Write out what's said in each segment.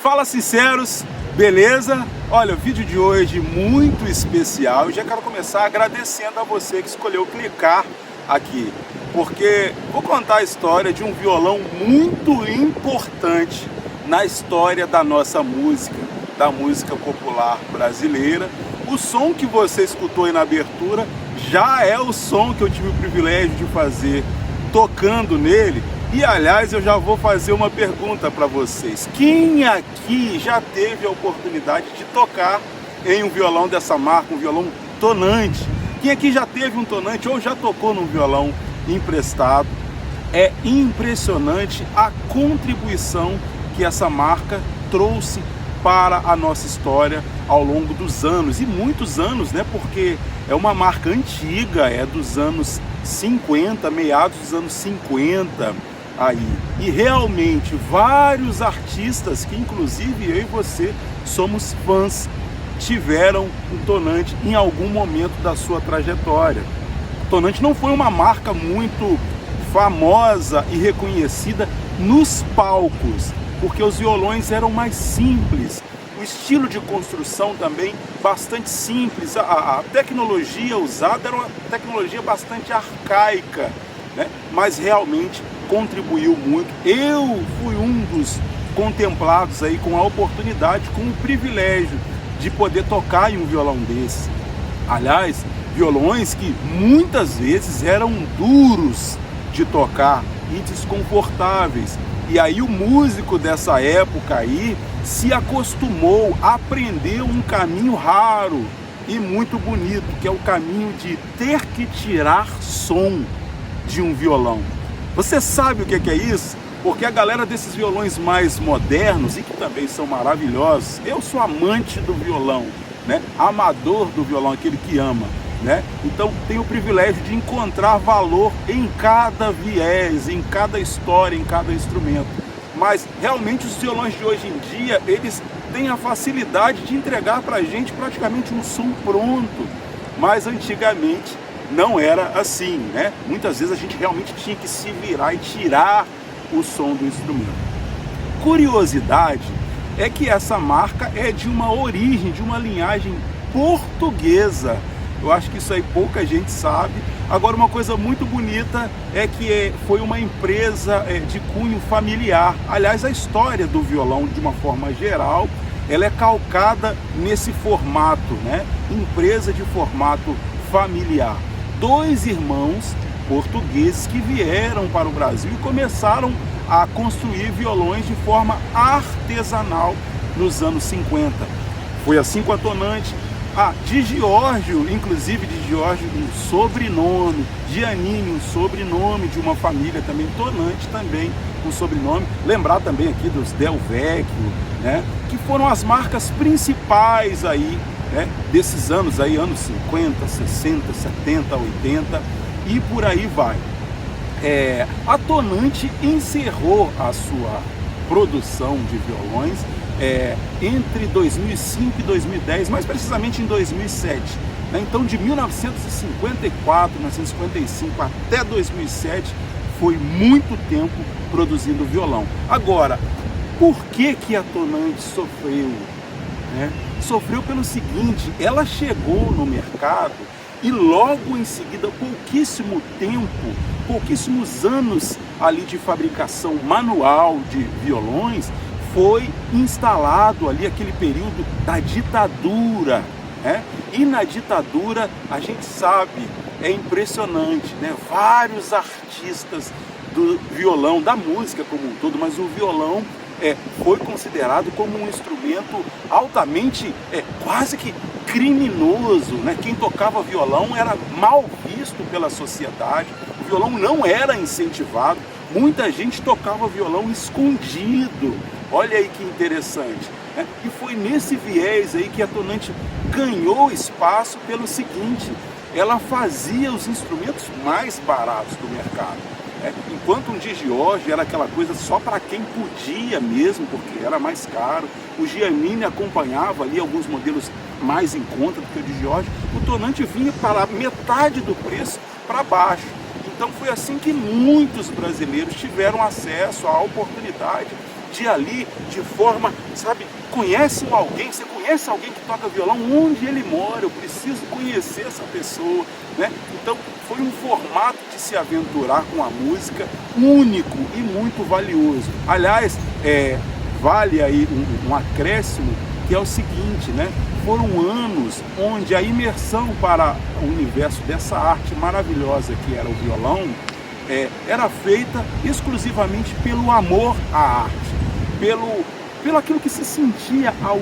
Fala, sinceros, beleza? Olha, o vídeo de hoje muito especial e já quero começar agradecendo a você que escolheu clicar aqui, porque vou contar a história de um violão muito importante na história da nossa música, da música popular brasileira. O som que você escutou aí na abertura já é o som que eu tive o privilégio de fazer tocando nele. E aliás, eu já vou fazer uma pergunta para vocês. Quem aqui já teve a oportunidade de tocar em um violão dessa marca, um violão tonante? Quem aqui já teve um tonante ou já tocou num violão emprestado? É impressionante a contribuição que essa marca trouxe para a nossa história ao longo dos anos, e muitos anos, né? Porque é uma marca antiga, é dos anos 50, meados dos anos 50 aí. E realmente vários artistas, que inclusive eu e você somos fãs, tiveram um tonante em algum momento da sua trajetória. O tonante não foi uma marca muito famosa e reconhecida nos palcos, porque os violões eram mais simples, o estilo de construção também bastante simples, a tecnologia usada era uma tecnologia bastante arcaica, né? Mas realmente contribuiu muito. Eu fui um dos contemplados aí com a oportunidade, com o privilégio de poder tocar em um violão desse. Aliás, violões que muitas vezes eram duros de tocar e desconfortáveis. E aí o músico dessa época aí se acostumou, aprendeu um caminho raro e muito bonito, que é o caminho de ter que tirar som de um violão. Você sabe o que é isso? Porque a galera desses violões mais modernos, e que também são maravilhosos, eu sou amante do violão, né? Amador do violão, aquele que ama, né? Então tenho o privilégio de encontrar valor em cada viés, em cada história, em cada instrumento. Mas realmente os violões de hoje em dia, eles têm a facilidade de entregar pra gente praticamente um som pronto. Mas antigamente não era assim, né? Muitas vezes a gente realmente tinha que se virar e tirar o som do instrumento. Curiosidade é que essa marca é de uma origem, de uma linhagem portuguesa. Eu acho que isso aí pouca gente sabe. Agora, uma coisa muito bonita é que foi uma empresa de cunho familiar. Aliás, a história do violão, de uma forma geral, ela é calcada nesse formato, né? Empresa de formato familiar. Dois irmãos portugueses que vieram para o Brasil e começaram a construir violões de forma artesanal nos anos 50. Foi assim com a tonante. De Giorgio, inclusive de Giorgio, um sobrenome, Giannini, um sobrenome de uma família também, tonante também, um sobrenome. Lembrar também aqui dos Del Vecchio, né, que foram as marcas principais aí, né, desses anos aí, anos 50, 60, 70, 80 e por aí vai. A tonante encerrou a sua produção de violões entre 2005 e 2010, mais precisamente em 2007. Né? Então, de 1954, 1955 até 2007, foi muito tempo produzindo violão. Agora, por que a tonante sofreu? Né? Sofreu pelo seguinte: ela chegou no mercado e logo em seguida, pouquíssimo tempo, pouquíssimos anos ali de fabricação manual de violões, foi instalado ali aquele período da ditadura, né? E na ditadura, a gente sabe, é impressionante, né? Vários artistas do violão, da música como um todo, mas o violão foi considerado como um instrumento altamente, quase que criminoso, né? Quem tocava violão era mal visto pela sociedade, o violão não era incentivado, muita gente tocava violão escondido. Olha aí que interessante, né? E foi nesse viés aí que a tonante ganhou espaço pelo seguinte: ela fazia os instrumentos mais baratos do mercado. Enquanto um Digioge era aquela coisa só para quem podia mesmo, porque era mais caro. O Giannini acompanhava ali alguns modelos mais em conta do que o Digioge. O Tonante vinha para metade do preço para baixo. Então foi assim que muitos brasileiros tiveram acesso à oportunidade de ali, de forma, sabe, você conhece alguém que toca violão, onde ele mora, eu preciso conhecer essa pessoa, né? Então foi um formato de se aventurar com a música único e muito valioso. Aliás, vale aí um acréscimo, que é o seguinte, né? Foram anos onde a imersão para o universo dessa arte maravilhosa que era o violão, era feita exclusivamente pelo amor à arte, pelo aquilo que se sentia ao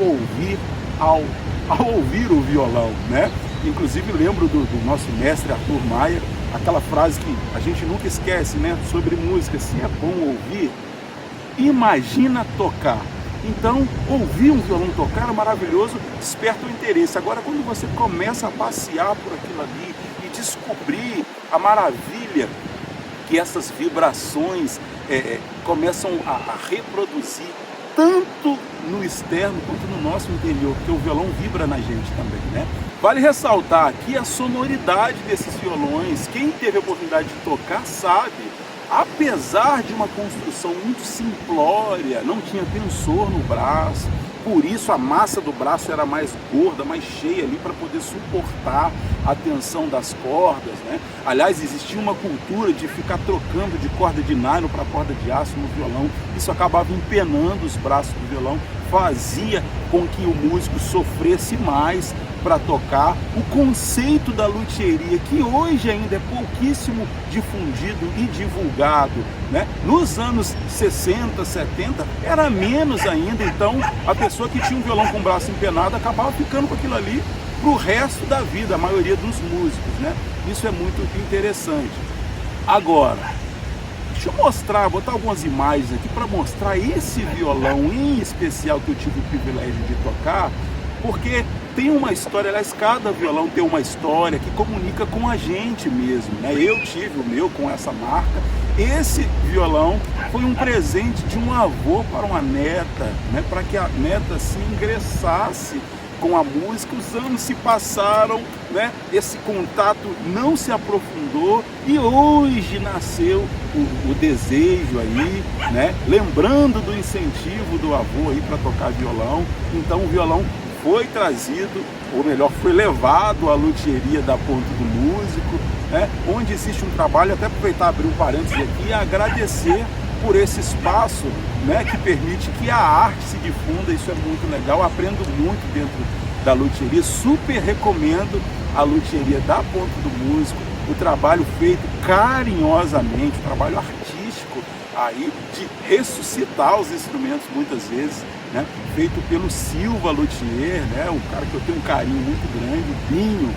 ouvir o violão, né? Inclusive lembro do nosso mestre Arthur Maia, aquela frase que a gente nunca esquece, né? Sobre música: se é bom ouvir, imagina tocar. Então, ouvir um violão tocar é maravilhoso, desperta o interesse. Agora, quando você começa a passear por aquilo ali e descobrir a maravilha que essas vibrações começam a reproduzir, tanto no externo quanto no nosso interior, porque o violão vibra na gente também, né? Vale ressaltar aqui a sonoridade desses violões. Quem teve a oportunidade de tocar sabe, apesar de uma construção muito simplória, não tinha tensor no braço, por isso a massa do braço era mais gorda, mais cheia ali para poder suportar a tensão das cordas, né? Aliás, existia uma cultura de ficar trocando de corda de nylon para corda de aço no violão. Isso acabava empenando os braços do violão, fazia com que o músico sofresse mais para tocar. O conceito da luthieria, que hoje ainda é pouquíssimo difundido e divulgado, né? Nos anos 60, 70 era menos ainda, então a pessoa que tinha um violão com o braço empenado acabava ficando com aquilo ali para o resto da vida, a maioria dos músicos, né? Isso é muito interessante. Agora, deixa eu botar algumas imagens aqui para mostrar esse violão em especial que eu tive o privilégio de tocar, porque tem uma história, aliás, cada violão tem uma história que comunica com a gente mesmo, né? Eu tive o meu com essa marca. Esse violão foi um presente de um avô para uma neta, né? Para que a neta se ingressasse com a música. Os anos se passaram, né? Esse contato não se aprofundou e hoje nasceu o desejo aí, né? Lembrando do incentivo do avô aí para tocar violão. Então o violão foi trazido, ou melhor, foi levado à luthieria da Ponto do Músico, né? Onde existe um trabalho, até aproveitar abrir um parênteses aqui e agradecer por esse espaço, né, que permite que a arte se difunda. Isso é muito legal, aprendo muito dentro da luthieria, super recomendo a luthieria da Ponto do Músico, o trabalho feito carinhosamente, o trabalho artístico aí de ressuscitar os instrumentos muitas vezes, né, feito pelo Silva Luthier, né, um cara que eu tenho um carinho muito grande, o Binho,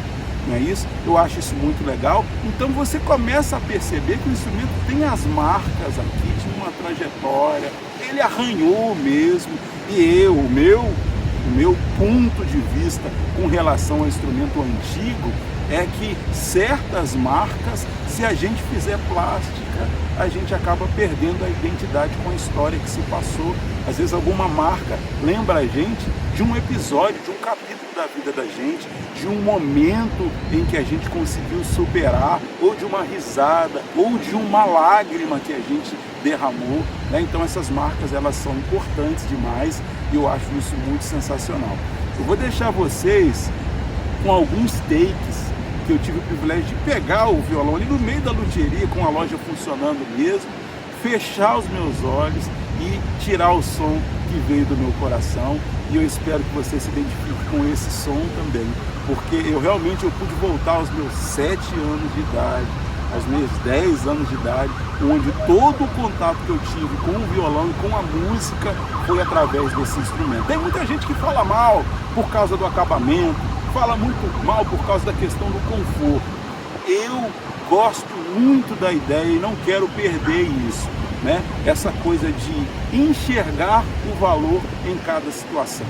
não é isso? Eu acho isso muito legal. Então você começa a perceber que o instrumento tem as marcas aqui, tinha uma trajetória, ele arranhou mesmo, e o meu ponto de vista com relação ao instrumento antigo é que certas marcas, se a gente fizer plástica, a gente acaba perdendo a identidade com a história que se passou. Às vezes alguma marca lembra a gente de um episódio, de um capítulo da vida da gente, de um momento em que a gente conseguiu superar, ou de uma risada, ou de uma lágrima que a gente derramou, né? Então essas marcas, elas são importantes demais e eu acho isso muito sensacional. Eu vou deixar vocês com alguns takes que eu tive o privilégio de pegar o violão ali no meio da luthieria, com a loja funcionando mesmo, fechar os meus olhos e tirar o som que veio do meu coração. E eu espero que você se identifique com esse som também, porque eu pude voltar aos meus 7 anos de idade, aos meus 10 anos de idade, onde todo o contato que eu tive com o violão e com a música foi através desse instrumento. Tem muita gente que fala mal por causa do acabamento, fala muito mal por causa da questão do conforto. Eu gosto muito da ideia e não quero perder isso, né? Essa coisa de enxergar o valor em cada situação.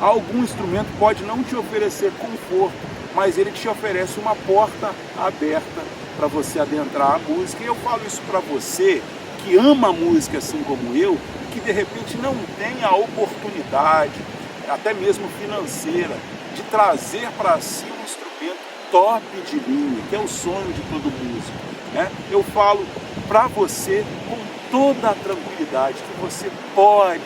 Algum instrumento pode não te oferecer conforto, mas ele te oferece uma porta aberta para você adentrar a música. E eu falo isso para você que ama a música assim como eu, que de repente não tem a oportunidade, até mesmo financeira, de trazer para si um instrumento top de linha, que é o sonho de todo músico, né? Eu falo para você com toda a tranquilidade que você pode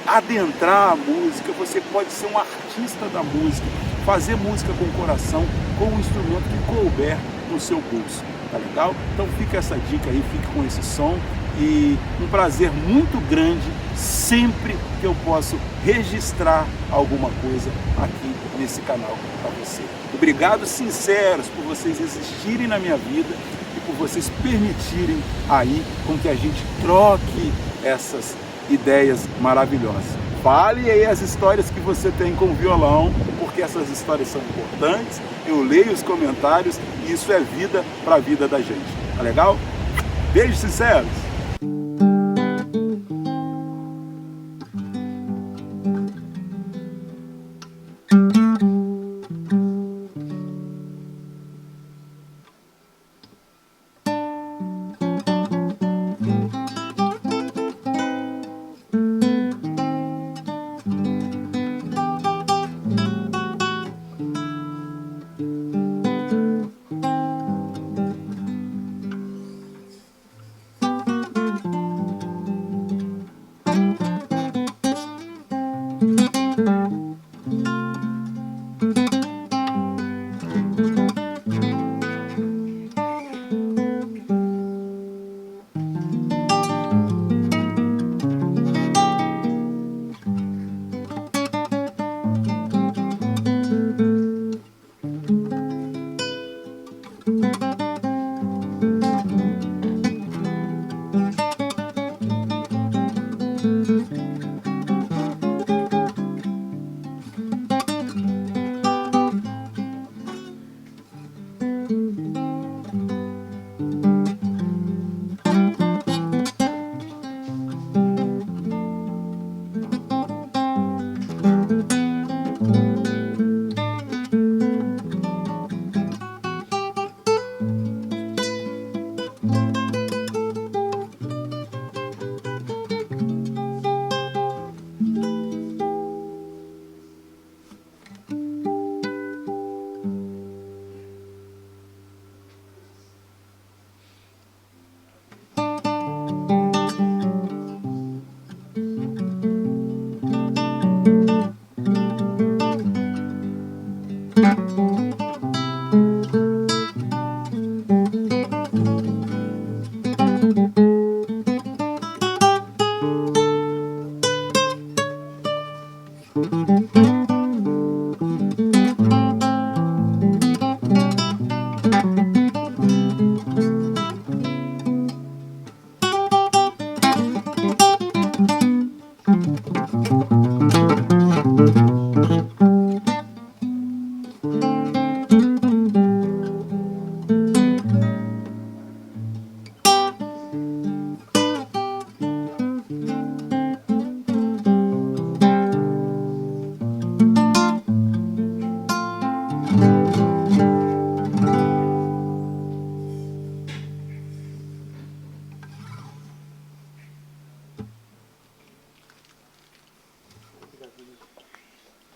adentrar a música, você pode ser um artista da música, fazer música com o coração, com um instrumento que couber no seu bolso, tá legal? Então fica essa dica aí, fique com esse som e um prazer muito grande sempre que eu posso registrar alguma coisa aqui nesse canal para você. Obrigado sinceros por vocês existirem na minha vida e por vocês permitirem aí com que a gente troque essas ideias maravilhosas. Fale aí as histórias que você tem com o violão, porque essas histórias são importantes, eu leio os comentários e isso é vida para a vida da gente. Tá legal? Beijos sinceros!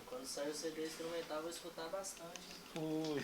Quando sair o CD instrumental, eu vou escutar bastante. Ui,